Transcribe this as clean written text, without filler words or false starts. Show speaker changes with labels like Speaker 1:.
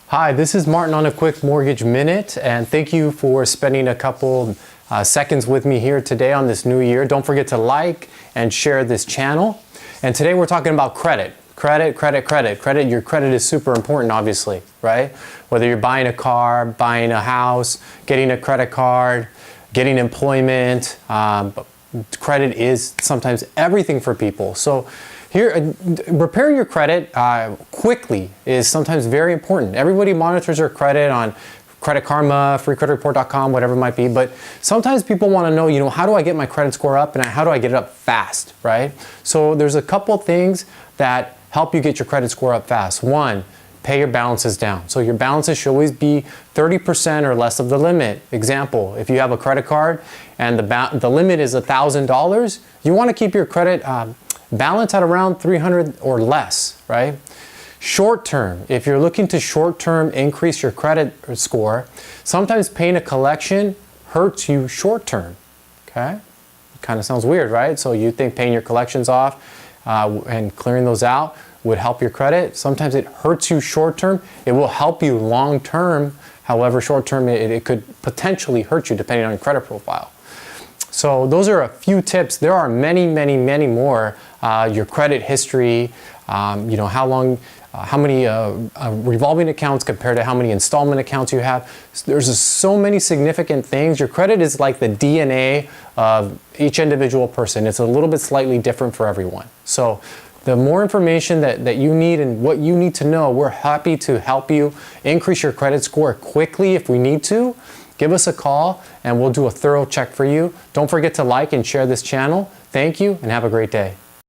Speaker 1: Hi, this is Martin on a quick mortgage minute, and thank you for spending a couple seconds with me here today on this new year. Don't forget to like and share this channel. And today we're talking about credit. Credit. Your credit is super important, obviously, right? Whether you're buying a car, buying a house, getting a credit card, getting employment, credit is sometimes everything for people. So here, repairing your credit quickly is sometimes very important. Everybody monitors their credit on Credit Karma, freecreditreport.com, whatever it might be. But sometimes people want to know, how do I get my credit score up and how do I get it up fast, right? So there's a couple things that help you get your credit score up fast. One, pay your balances down. So your balances should always be 30% or less of the limit. Example, if you have a credit card and the limit is $1,000, you want to keep your credit balance at around $300 or less, right? Short term, if you're looking to short term increase your credit score, sometimes paying a collection hurts you short term, okay? Kind of sounds weird, right? So you think paying your collections off and clearing those out would help your credit. Sometimes it hurts you short term. It will help you long term. However, short term, it could potentially hurt you depending on your credit profile. So those are a few tips. There are many more. Your credit history, how many revolving accounts compared to how many installment accounts you have. There's just so many significant things. Your credit is like the DNA of each individual person. It's a little bit slightly different for everyone. So the more information that you need and what you need to know, we're happy to help you increase your credit score quickly if we need to. Give us a call and we'll do a thorough check for you. Don't forget to like and share this channel. Thank you and have a great day.